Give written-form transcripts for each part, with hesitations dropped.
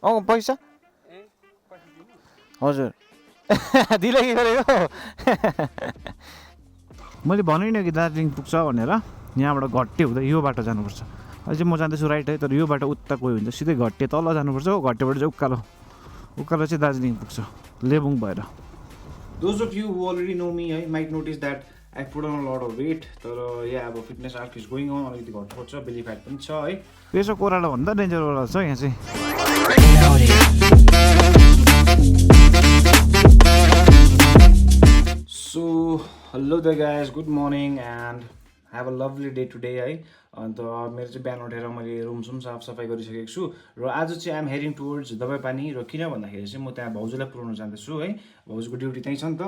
पैसा हजुर दिले के गरेको मैले भने नि कि दार्जिलिङ पुग्छ भनेर यहाँबाट घट्टे हुँदै यो बाटो जानुपर्छ अहिले चाहिँ म जाँदैछु राइट है तर यो बाटो उता गयो भने चाहिँ सिधै घट्टे तल जानुपर्छ हो घट्टेबाट चाहिँ उकालो चाहिँ दार्जिलिङ पुग्छ लेबुङ भएर those of you who already know me है might notice that I put on a lot of weight तर यहाँ अब fitness arc is going on अलिकति घट्नु पर्छ बेली फ्याट पनि छ है पेसो कोरालो भन्दा डेन्जर ओह्रालो छ यहाँ चाहिँ so hello the guys good morning and have a lovely day today है अन्त मेरो चाहिँ बिहान उठेर मैले रुमसुम साफसफाइ गरिसकेको छु र आज चाहिँ आइएम हेडिङ टुवर्ड्स दबाईपानी र किन भन्दाखेरि चाहिँ म त्यहाँ भाउजूलाई पुऱ्याउन जाँदैछु है भाउजूको ड्युटी त्यहीँ छ नि त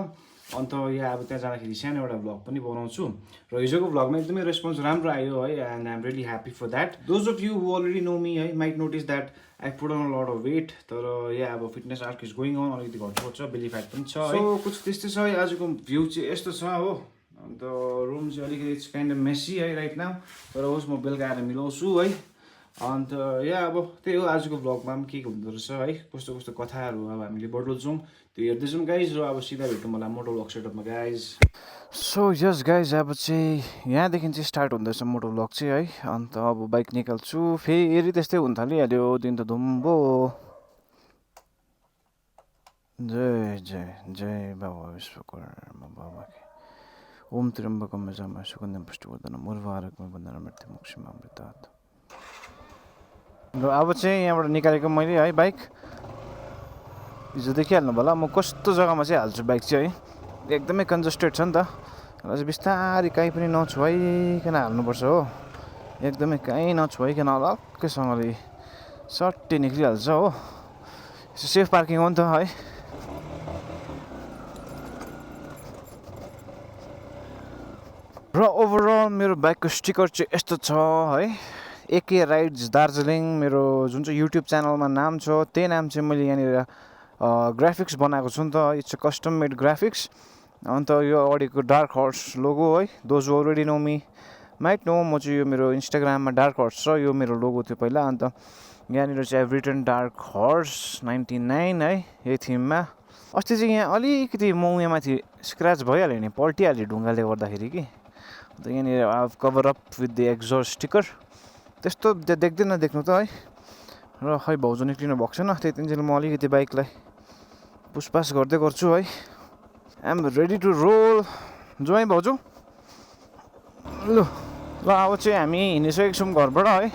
अन्त यहाँ अब त्यहाँ जाँदाखेरि सानो एउटा भ्लग पनि बनाउँछु र हिजोको भ्लगमा एकदमै रेस्पोन्स राम्रो आयो है and I'm really happy for that those of you who already know me है might notice that I put on a lot of weight तर यहाँ अब fitness arc is going on अलिकति घट्नु पर्छ बेली फ्याट पनि छ सो कुछ त्यस्तै छ है आजको भ्यू चाहिँ यस्तो छ हो अन्त रुम चाहिँ अलिकति इट्स काइन्ड अफ मेसी है राइट नाउ तर होस् म बेलुका आएर मिलाउँछु है अन्त यहाँ अब त्यही हो आजको भ्लगमा पनि के हुँदो रहेछ है कस्तो कस्तो कथाहरू अब हामीले बटुल्छौँ त्यो हेर्दैछौँ गाइज र अब सिधा भेटौँ मलाई मोटो भ्लग सेटअपमा गाइज सो यस गाइज अब चाहिँ यहाँदेखि चाहिँ स्टार्ट हुँदैछ मोटो भ्लग चाहिँ है अन्त अब बाइक निकाल्छु फेरि त्यस्तै हुन थालिहाल्यो दिन त धुम्बो जय जय जय बाबा विश्वकर्मा बाबा ओम त्र्यम्बकम यजामहे सुगन्धिं पुष्टिवर्धनम् उर्वारुकमिव बन्धनं मृत्युमुक्षीमामृतात् र अब चाहिँ यहाँबाट निकालेको मैले है बाइक हिजो देखिहाल्नु होला म कस्तो जग्गामा चाहिँ हाल्छु बाइक चाहिँ है एकदमै कन्जस्टेड छ नि त र चाहिँ बिस्तारै कहीँ पनि नछुवाइकन हाल्नुपर्छ हो एकदमै कहीँ नछुवाइकन अलग्गैसँगले सट्टै निक्लिहाल्छ हो सेफ पार्किङ हो नि त है र ओभरअल मेरो बाइकको स्टिकर चाहिँ यस्तो छ है एके राइड्स दार्जिलिङ मेरो जुन चाहिँ युट्युब च्यानलमा नाम छ त्यही नाम चाहिँ मैले यहाँनिर ग्राफिक्स बनाएको छु नि त it's a custom made graphics अन्त यो अगाडिको डार्क हर्स लोगो है those already know me might know म चाहिँ यो मेरो इन्स्टाग्राममा डार्क हर्स छ यो मेरो लोगो थियो पहिला अन्त यहाँनिर चाहिँ अब रिटर्न डार्क हर्स 99 है यही थिममा अस्ति चाहिँ यहाँ अलिकति मुहामाथि स्क्रच भइहाल्यो नि पल्टिहाल्यो ढुङ्गाले गर्दाखेरि कि अन्त यहाँनिर अब cover up with the exhaust sticker त्यस्तो देख्दैन देख्नु त है र खै भाउजू निक्लिनु भएको छैन त्यही दिन म अलिकति बाइकलाई पुसपास गर्दै गर्छु है आइएम रेडी टु रोल जो है भाउजू ल ल अब चाहिँ हामी हिँडिसकेको छौँ घरबाट है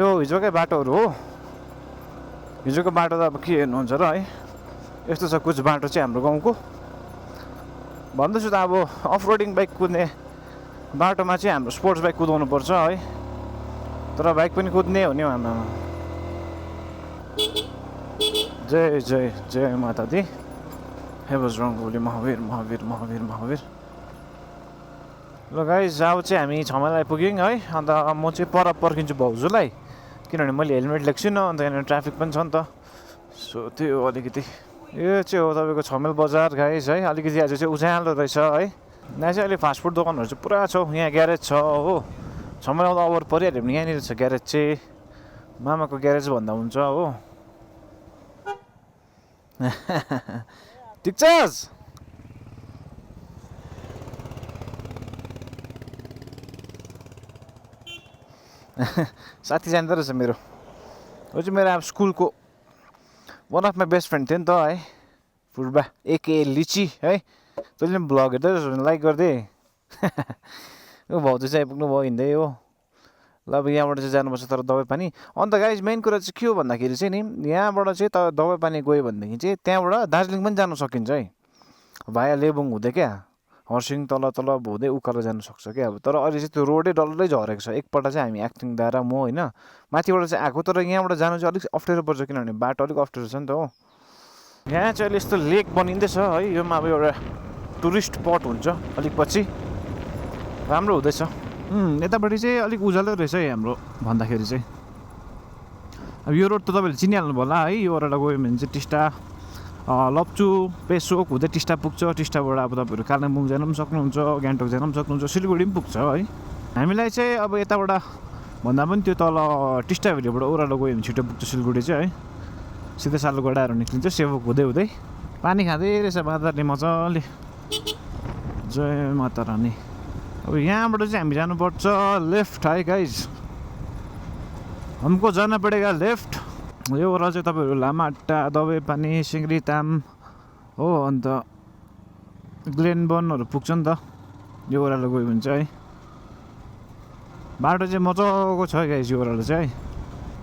यो हिजोकै बाटोहरू हो हिजोको बाटो त अब के हेर्नुहुन्छ र है यस्तो छ कुछ बाटो चाहिँ हाम्रो गाउँको भन्दैछु त अब अफ रोडिङ बाइक कुद्ने बाटोमा चाहिँ हाम्रो स्पोर्ट्स बाइक कुदाउनु पर्छ है तर बाइक पनि कुद्ने हो नि हौ आमा जय जय जय माता दी हे बजरङ्गबली महावीर महावीर महावीर महावीर ल गाइज अब चाहिँ हामी छमाइल आइपुग्यौँ है अन्त म चाहिँ पर पर्खिन्छु भाउजूलाई किनभने मैले हेलमेट ल्याएको छुइनँ अन्त यहाँनिर ट्राफिक पनि छ नि त सो त्यो अलिकति यो चाहिँ हो तपाईँको छमाइल बजार गाइज है अलिकति आज चाहिँ उज्यालो रहेछ है यहाँ चाहिँ अहिले फास्टफुड दोकानहरू चाहिँ पुरा छ यहाँ ग्यारेज छ हो छमाइल आउँदा ओभर परिहाल्यो भने यहाँनिर छ ग्यारेज चाहिँ मामाको ग्यारेज भन्दा हुन्छ हो ठिक छ साथी जान्दो रहेछ मेरो हो चाहिँ मेरो अब स्कुलको one of my best friend थियो नि त है फुर्बा एके लिची है तैँले पनि भ्लग हेर्दै रहेछ भने लाइक गरिदिए भाउजू चाहिँ आइपुग्नु भयो हिँड्दै हो ल अब यहाँबाट चाहिँ जानुपर्छ तर दबाईपानी अन्त गाइज मेन कुरा चाहिँ के हो भन्दाखेरि चाहिँ नि यहाँबाट चाहिँ त दबाईपानी गयो भनेदेखि चाहिँ त्यहाँबाट दार्जिलिङ पनि जानु सकिन्छ है भाया लेबुङ हुँदै क्या हर्सिङ तल तल हुँदै उकालो जानु सक्छ क्या अब तर अहिले चाहिँ त्यो रोडै डल्लै झरेको छ एकपल्ट चाहिँ हामी एक्टिङ दाएर म होइन माथिबाट चाहिँ आएको तर यहाँबाट जानु चाहिँ अलिक अप्ठ्यारो पर्छ किनभने बाटो अलिक अप्ठ्यारो छ नि त हो यहाँ चाहिँ अहिले यस्तो लेक बनिँदैछ है योमा अब एउटा टुरिस्ट स्पट हुन्छ अलिक पछि राम्रो हुँदैछ यतापट्टि चाहिँ अलिक उज्यालो रहेछ है हाम्रो भन्दाखेरि चाहिँ अब यो रोड त तपाईँले चिनिहाल्नु होला है यो रोडबाट गयो भने चाहिँ टिस्टा लप्चू पेसोक हुँदै टिस्टा पुग्छ टिस्टाबाट अब तपाईँहरू कालिम्पोङ जानु पनि सक्नुहुन्छ गान्तोक जानु पनि सक्नुहुन्छ सिलगढी पनि पुग्छ है हामीलाई चाहिँ अब यताबाट भन्दा पनि त्यो तल टिस्टा भेलीबाट ओह्रालो गयो भने छिटो पुग्छ सिलगढी चाहिँ है सिधै सालुगडाहरू निक्लिन्छ सेवक हुँदै हुँदै पानी खाँदै रहेछ बाँदरले मजाले जय माता रानी अब यहाँबाट चाहिँ हामी जानुपर्छ लेफ्ट है गाइज हमको जाना पडेगा लेफ्ट यो ओह्रालो चाहिँ तपाईँहरू लामाहट्टा दबाईपानी सिङ्ग्रिताम हो अन्त ग्लेनबर्नहरू पुग्छ नि त यो ओह्रालो गयो भने चाहिँ है बाटो चाहिँ मजाको छ गाइज यो ओह्रालो चाहिँ है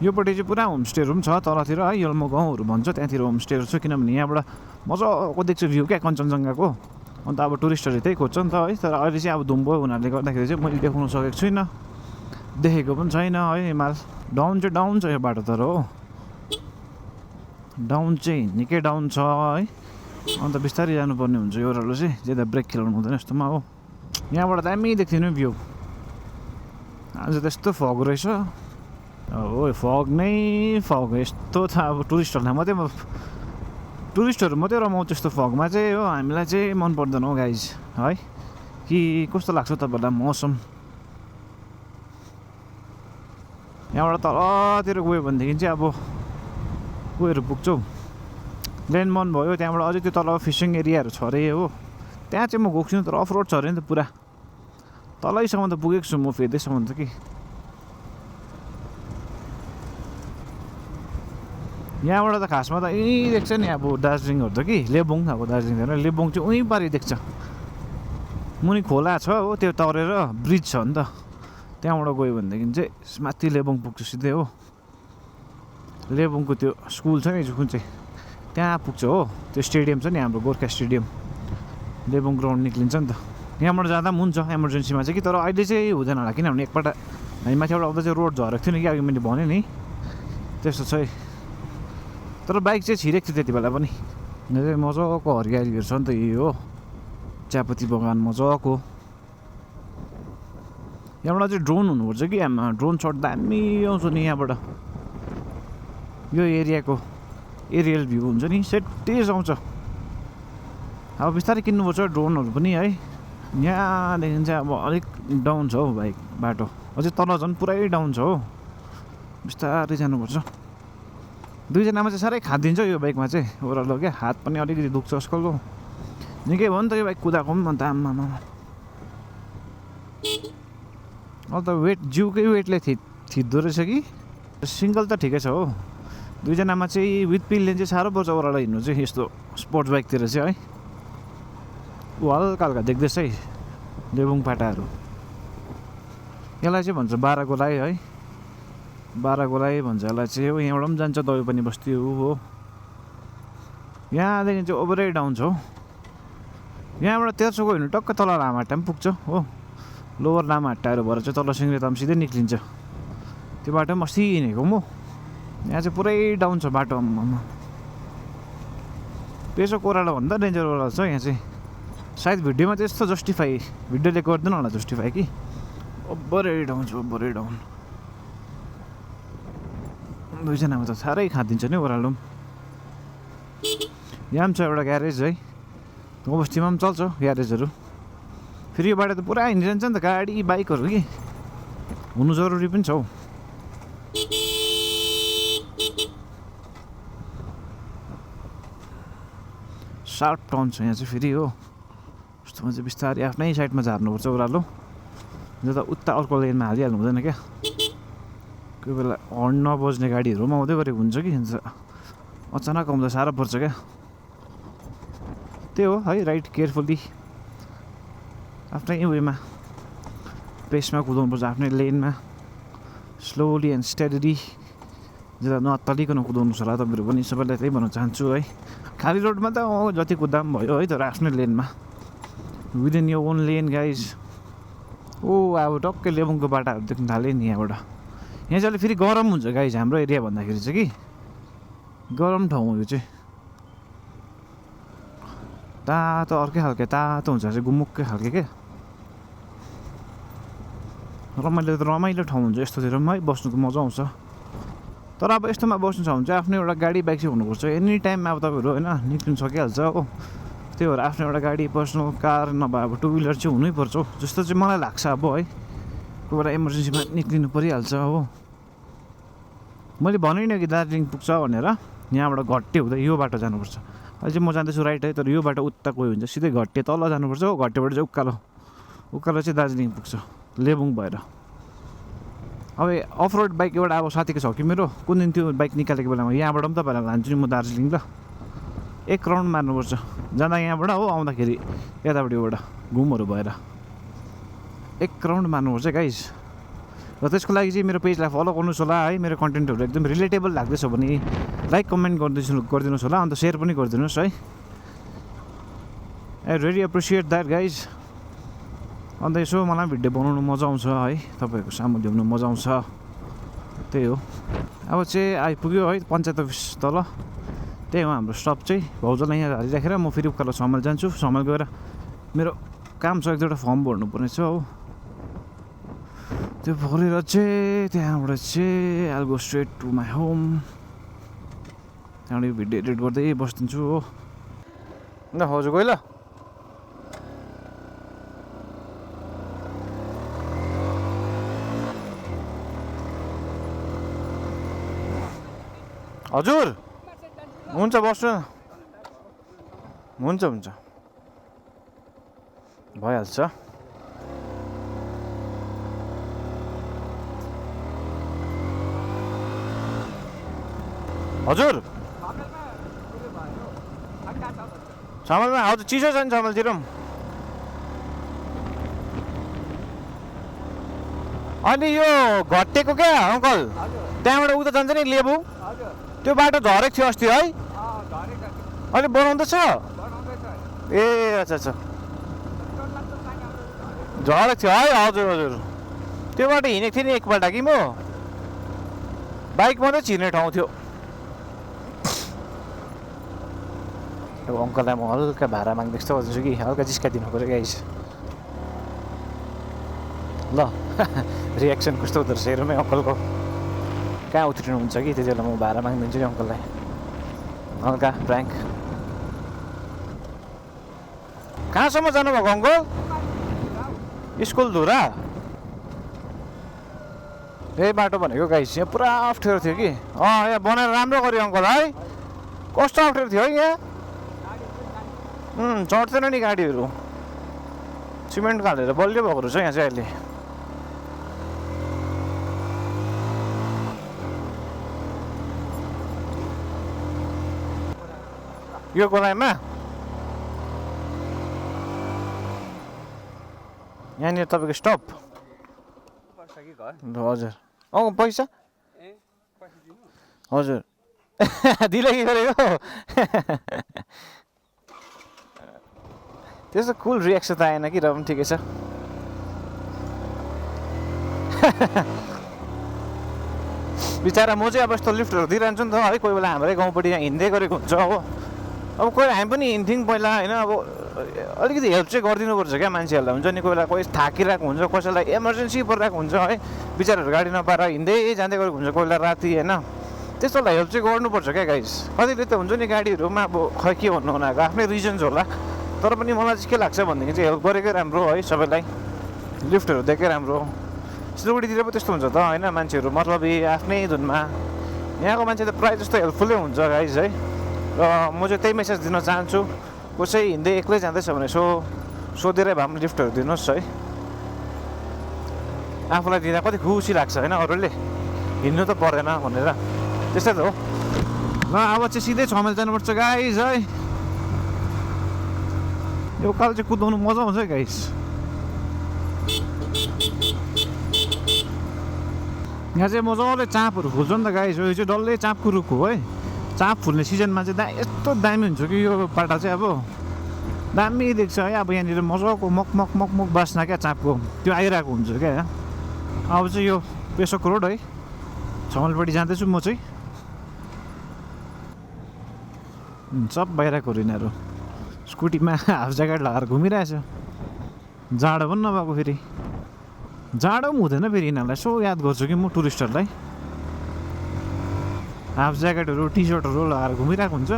योपट्टि चाहिँ पुरा होमस्टेहरू पनि छ तलतिर है यल्मो गाउँहरू भन्छ त्यहाँतिर होमस्टेहरू छ किनभने यहाँबाट मजाको देख्छ भ्यू क्या कञ्चनजङ्घाको अन्त अब टुरिस्टहरू त्यही खोज्छ नि त है तर अहिले चाहिँ अब धुम्बो हुनाले गर्दाखेरि चाहिँ मैले देखाउन सकेको छुइनँ देखेको पनि छैन है हिमाल डाउन छ यो बाटो तर हो डाउन चाहिँ निकै डाउन छ है अन्त बिस्तारै जानुपर्ने हुन्छ यो ओह्रालो चाहिँ ज्यादा ब्रेक खेलाउनु हुँदैन यस्तोमा हो यहाँबाट दामी देख्थ्यो नि भ्यू आज त्यस्तो फग रहेछ हो फग नै फग यस्तो छ अब टुरिस्टहरू मात्रै रमाउँछ त्यस्तो फगमा चाहिँ हो हामीलाई चाहिँ मन पर्दैन हो गाइज है कि कस्तो लाग्छ तपाईँहरूलाई मौसम यहाँबाट तलतिर गयो भनेदेखि चाहिँ अब उयोहरू पुग्छौँ ग्लेनबर्न भयो त्यहाँबाट अझै त्यो तल फिसिङ एरियाहरू छ अरे हो त्यहाँ चाहिँ म गएको छुइनँ तर अफ रोड छ अरे नि त पुरा तलैसम्म त पुगेको छु म फेदैसम्म त कि यहाँबाट त खासमा त यहीँ देख्छ नि अब दार्जिलिङहरू त कि लेबोङ अब दार्जिलिङ होइन लेबोङ चाहिँ उहीँ पारि देख्छ मुनि खोला छ हो त्यो तरेर ब्रिज छ नि त त्यहाँबाट गयो भनेदेखि चाहिँ माथि लेबोङ पुग्छ सिधै हो लेबोङको त्यो स्कुल छ नि कुन चाहिँ त्यहाँ पुग्छ हो त्यो स्टेडियम छ नि हाम्रो गोर्खा स्टेडियम लेबोङ ग्राउन्ड निक्लिन्छ नि त यहाँबाट जाँदा पनि हुन्छ इमर्जेन्सीमा चाहिँ कि तर अहिले चाहिँ हुँदैन होला किनभने एकपल्ट हामी माथिबाट आउँदा चाहिँ रोड झरेको थियो नि कि अघि मैले भने नि त्यस्तो छ है तर बाइक चाहिँ छिरेको थियो त्यति बेला पनि चाहिँ मजाको हरियालीहरू छ नि त यही हो चियापत्ती बगान मजाको यहाँबाट चाहिँ ड्रोन हुनुपर्छ कि आमा ड्रोन सट दामी आउँछ नि यहाँबाट यो एरियाको एरियल भ्यू हुन्छ नि सेट्टेज आउँछ अब बिस्तारै किन्नुपर्छ ड्रोनहरू पनि है यहाँदेखि चाहिँ अब अलिक डाउन छ हौ बाइक बाटो अझै तल झन् पुरै डाउन छ हो बिस्तारै जानुपर्छ दुईजनामा चाहिँ साह्रै खादिन्छ यो बाइकमा चाहिँ ओह्रालो क्या हात पनि अलिकति दुख्छ आजकलको निकै भयो नि त यो बाइक कुदाएको पनि अन्त आम्मामा अन्त वेट जिउकै वेटले थिच्दो रहेछ कि सिङ्गल त ठिकै छ हो दुईजनामा चाहिँ विथ पिलले चाहिँ साह्रो पर्छ ओह्रालो हिँड्नु चाहिँ यस्तो स्पोर्ट्स बाइकतिर चाहिँ है ऊ हल्का हल्का देख्दैछ है लेबुङ पाटाहरू यसलाई चाहिँ भन्छ 12 गोलाइ है 12 गोलाइ भन्छ यसलाई चाहिँ हो यहाँबाट पनि जान्छ दबाई पनि बस्ती हो यहाँदेखि चाहिँ ओभरै डाउन छ हो यहाँबाट 1300 गयो भने टक्क तल लामाहट्टा पनि पुग्छ हो लोवर लामाहट्टाहरू भएर चाहिँ तल सिङ्ग्रेताम सिधै निक्लिन्छ त्यो बाटो पनि अस्ति हिँडेको म यहाँ चाहिँ पुरै डाउन छ बाटो पेसोक ओह्रालो भन्दा डेन्जर ओह्रालो छ यहाँ चाहिँ सायद भिडियोमा चाहिँ यस्तो जस्टिफाई भिडियोले गर्दैन होला जस्टिफाई कि ओभरै डाउन छ ओभरै डाउन दुईजनामा त साह्रै खादिन्छ नि ओह्रालो यहाँ पनि छ एउटा ग्यारेज है गाउँ बस्तीमा पनि चल्छ ग्यारेजहरू फेरि यो बाटो त पुरा हिँडिरहन्छ नि त गाडी बाइकहरू कि हुनु जरुरी पनि छ हौ सार्प टर्न छ यहाँ चाहिँ फेरि हो यस्तोमा चाहिँ बिस्तारै आफ्नै साइडमा झार्नुपर्छ ओह्रालो जता उता अर्को लेनमा हालिहाल्नु हुँदैन क्या कोही बेला हर्न नबज्ने गाडीहरू पनि आउँदै गरेको हुन्छ कि अचानक आउँदा साह्रो पर्छ क्या त्यही हो है राइट केयरफुल्ली आफ्नै वेमा पेसमा कुदाउनुपर्छ आफ्नै लेनमा स्लोली एन्ड स्टेडली जता नअत्तालिकन कुदाउनु छ होला तपाईँहरू पनि सबैलाई त्यही भन्न चाहन्छु है खाली रोडमा त जति कुद्दा पनि भयो है तर आफ्नै लेनमा विदिन यो ओन लेन गाइज ओ अब टक्कै लेबुङको बाटाहरू देख्न थालेँ नि यहाँबाट यहाँ चाहिँ फेरि गरम हुन्छ गाइज हाम्रो एरिया भन्दाखेरि चाहिँ कि गरम ठाउँ हो यो चाहिँ तातो अर्कै खालको तातो हुन्छ चाहिँ गुमुक्कै खालको क्या रमाइलो ठाउँ हुन्छ यस्तोतिर पनि है बस्नु त मजा आउँछ तर अब यस्तोमा बस्नु छ भने चाहिँ आफ्नो एउटा गाडी बाइक चाहिँ हुनुपर्छ एनी टाइम अब तपाईँहरू होइन निक्लिनु सकिहाल्छ हो त्यही भएर आफ्नो एउटा गाडी पर्सनल कार नभए अब टु विलर चाहिँ हुनैपर्छ हो जस्तो चाहिँ मलाई लाग्छ अब है कोही बेला इमर्जेन्सीमा निक्लिनु परिहाल्छ हो मैले भने नि कि दार्जिलिङ पुग्छ भनेर यहाँबाट घट्टे हुँदै यो बाटो जानुपर्छ। अहिले चाहिँ म जाँदैछु राइट है, तर यो बाटो उता गयो भने चाहिँ सिधै घट्टे तल जानुपर्छ हो, घट्टेबाट चाहिँ उकालो चाहिँ दार्जिलिङ पुग्छ लेबुङ भएर। अब अफ रोड बाइक एउटा अब साथीको छ कि मेरो, कुन दिन त्यो बाइक निकालेको बेलामा यहाँबाट पनि तपाईँलाई लान्छु नि म दार्जिलिङ ल। 1 राउन्ड मार्नुपर्छ जाँदा यहाँबाट हो, आउँदाखेरि यतापट्टिबाट घुमहरू भएर 1 राउन्ड मार्नुपर्छ गाइज। र त्यसको लागि चाहिँ मेरो पेजलाई फलो गर्नुहोस् होला है। मेरो कन्टेन्टहरू एकदम रिलेटेबल लाग्दैछ भने लाइक कमेन्ट गरिदिनुहोस् होला, अन्त सेयर पनि गरिदिनुहोस् है। I really appreciate that guys. अन्त यसो मलाई भिडियो बनाउनु मजा आउँछ है, तपाईँहरूको सामु ल्याउनु मजा आउँछ, त्यही हो। अब चाहिँ आइपुग्यो है पञ्चायत अफिस तल, त्यही हो हाम्रो स्टप चाहिँ। भाउजूलाई यहाँ हालिराखेर म फेरि उकालो समाल जान्छु। समाल गएर मेरो काम छ, 1-2वटा फर्म भर्नुपर्ने छ हो, त्यो भरेर चाहिँ त्यहाँबाट चाहिँ I go straight to my home. त्यहाँबाट भिडियो एडिट गर्दै बस्दिन्छु हो। ल हजुर गयो ल। हजुर हुन्छ बस्नु न, हुन्छ भइहाल्छ। हजुर चामलमा हजुर चिसो छ नि चामलतिर पनि। अनि यो घटेको क्या अङ्कल, त्यहाँबाट उता जान्छ नि लेबु, त्यो बाटो झरेको थियो अस्ति है, अहिले बनाउँदैछ? ए अच्छा झरेको थियो है। हजुर त्यो बाटो हिँडेको थिएँ नि एकपल्ट कि म, बाइक मात्रै छिर्ने ठाउँ थियो। अब अङ्कललाई म हल्का भाडा माग्दै जस्तो गर्छु कि हल्का जिस्काइदिनु पऱ्यो गाइस ल। रियाक्सन कस्तो हुँदो रहेछ हेरौँ है अङ्कलको, कहाँ उत्रिनुहुन्छ कि त्यति बेला म भाडा मागिदिन्छु नि अङ्कललाई, हल्का प्र्याङ्क। कहाँसम्म जानुभएको अङ्कल? स्कुल धुरा यही बाटो भनेको गाइस, यहाँ पुरा अप्ठ्यारो थियो कि। यहाँ बनाएर राम्रो गर्यो अङ्कल है, कस्तो अप्ठ्यारो थियो है यहाँ। चढ्दैन नि गाडीहरू, सिमेन्ट हालेर बलियो भएको रहेछ यहाँ चाहिँ अहिले। यो गोलाइमा यहाँनिर तपाईँको स्टप। हजुर पैसा हजुर दिले के गरेको त्यस्तो कुल रियाक्सन त आएन कि, र पनि ठिकै छ। बिचरा म चाहिँ अब यस्तो लिफ्टहरू दिइरहन्छु नि त है, कोही बेला हाम्रै गाउँपट्टि यहाँ हिँड्दै गरेको हुन्छ हो। अब कोही हामी पनि हिँड्थ्यौँ पहिला होइन, अब अलिकति हेल्प चाहिँ गरिदिनुपर्छ क्या मान्छेहरूलाई। हुन्छ नि कोही बेला कोही थाकिरहेको हुन्छ, कसैलाई इमर्जेन्सी परिरहेको हुन्छ है, बिचराहरू गाडी नपाएर हिँड्दै जाँदै गरेको हुन्छ कोही बेला राति होइन, त्यस्तोलाई हेल्प चाहिँ गर्नुपर्छ क्या गाइस। कतिले त हुन्छ नि गाडीहरूमा अब खै के भन्नु उनीहरूको आफ्नै रिजन्स होला, तर पनि मलाई चाहिँ के लाग्छ भनेदेखि चाहिँ हेल्प गरेकै राम्रो है सबैलाई, लिफ्टहरू दिएकै राम्रो। सिलगढीतिर पो त्यस्तो हुन्छ त होइन, मान्छेहरू मतलब आफ्नै धुनमा। यहाँको मान्छे त प्रायः जस्तो हेल्पफुलै हुन्छ गाइज है। र म चाहिँ त्यही मेसेज दिन चाहन्छु, कसै हिँड्दै एक्लै जाँदैछ भने सोधेरै भए पनि लिफ्टहरू दिनुहोस् है। आफूलाई दिँदा कति खुसी लाग्छ होइन, अरूले हिँड्नु त परेन भनेर, त्यस्तै त हो। ल अब चाहिँ सिधै 6 माइल जानुपर्छ गाइज है। यो उकालो चाहिँ कुदाउनु मजा आउँछ है गाइस। यहाँ चाहिँ मजाले चाँपहरू फुल्छ नि त गाइस, यो चाहिँ डल्लै चाँपको रुख हो है। चाँप फुल्ने सिजनमा चाहिँ यस्तो दामी हुन्छ कि यो पाटा चाहिँ अब दामी देख्छ है। अब यहाँनिर मजाको मक बास्ना क्या चाँपको त्यो आइरहेको हुन्छ क्या। अब चाहिँ यो पेसोक रोड है, 6 माइलपट्टि जाँदैछु म चाहिँ। सब बाहिरको यिनीहरू स्कुटीमा हाफ ज्याकेट लगाएर घुमिरहेछ, जाडो पनि नभएको, फेरि जाडो पनि हुँदैन फेरि यिनीहरूलाई। यसो याद गर्छु कि म टुरिस्टहरूलाई हाफ ज्याकेटहरू टी सर्टहरू लगाएर घुमिरहेको हुन्छ,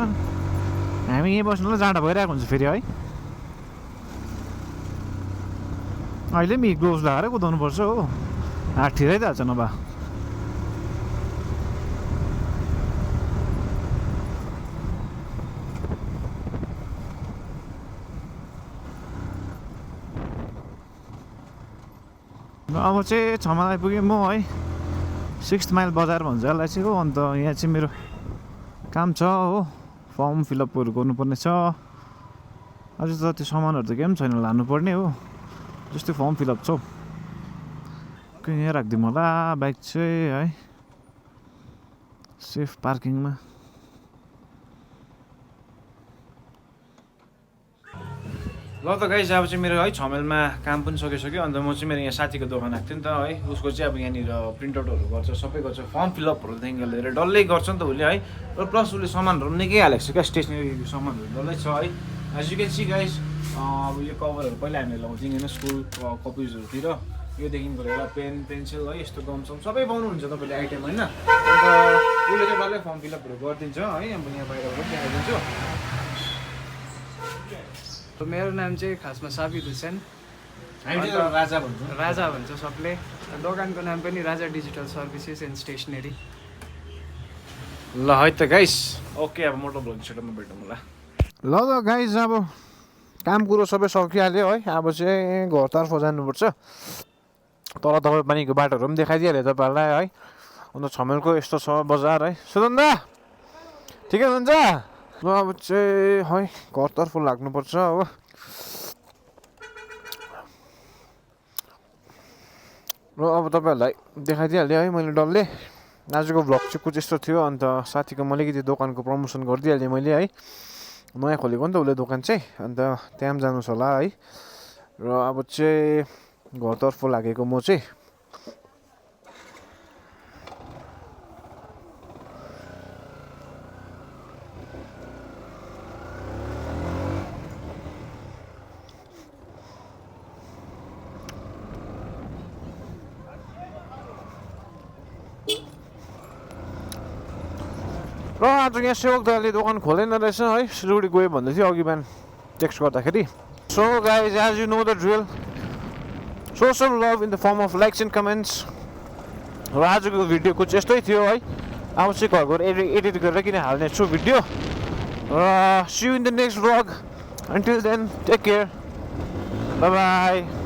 हामी यहीँ बस्नुलाई जाडो भइरहेको हुन्छ फेरि है। अहिले पनि ग्लोभ्स लगाएर कुदाउनुपर्छ हो, हात ठिराइ त हाल्छ नभए। अब चाहिँ 6 माइल आइपुगेँ म है 6th माइल बजार भन्छ यसलाई चाहिँ हो अन्त यहाँ चाहिँ मेरो काम छ हो फर्म फिलअपहरू गर्नुपर्ने छ अझै त त्यो सामानहरू त केही पनि छैन लानुपर्ने हो जस्तै फर्म फिलअप छ यहाँ राखिदिउँ होला बाइक चाहिँ है सेफ पार्किङमा ल त गाइस अब चाहिँ मेरो है 6 माइलमा काम पनि सकिसक्यो अन्त म चाहिँ मेरो यहाँ साथीको दोकान आएको थिएँ नि त है उसको चाहिँ अब यहाँनिर प्रिन्टआउटहरू गर्छ सबै गर्छ फर्म फिलअपहरूदेखि लिएर डल्लै गर्छ नि त उसले है र प्लस उसले सामानहरू पनि निकै हालेको छ क्या स्टेसनरी सामानहरू डल्लै छ है as you can see guys अब यो कभरहरू पहिला हामीले लगाउँथ्यौँ होइन स्कुल कपिजहरूतिर योदेखिको लिएर पेन पेन्सिल है यस्तो गमसम सबै पाउनुहुन्छ तपाईँले आइटम होइन अन्त उसले चाहिँ डल्लै फर्म फिलअपहरू गरिदिन्छ है अब यहाँ बाहिरबाट देखाइदिन्छु मेरो नाम चाहिँ खासमा साबिद हुसेन राजा भन्छ सबले दोकानको नाम पनि राजा डिजिटल सर्भिसेस एन्ड स्टेसनरी ल है त गाइस ओके अब मोटो ब्लग छिटोमा भेटौँ ल त गाइस अब काम कुरो सबै सकिहाल्यो है अब चाहिँ घरतर्फ जानुपर्छ तल तपाईँ पानीको बाटोहरू पनि देखाइदिइहाल्यो तपाईँहरूलाई है अन्त 6 माइलको यस्तो छ बजार है सुदन दा ठिकै हुनुहुन्छ ल अब चाहिँ है घरतर्फ लाग्नुपर्छ हो र अब तपाईँहरूलाई देखाइदिइहालेँ है मैले डल्लै आजको भ्लग चाहिँ कुछ यस्तो थियो अन्त साथीको मैले अलिकति दोकानको प्रमोसन गरिदिइहालेँ मैले है नयाँ खोलेको नि त उसले दोकान चाहिँ अन्त त्यहाँ पनि जानुहोस् होला है र अब चाहिँ घरतर्फ लागेको म चाहिँ र आज यहाँ सेवक दाले दोकान खोलेन रहेछ है सिलगढी गयो भन्दै थियो अघि बिहान टेक्स्ट गर्दाखेरि so guys as you know the drill so some love in the form of likes and comments र आजको भिडियो कुछ यस्तै थियो है अब चाहिँ घर गएर एडिट गरेर किन हाल्ने छु भिडियो र see you in the next vlog until then take care bye by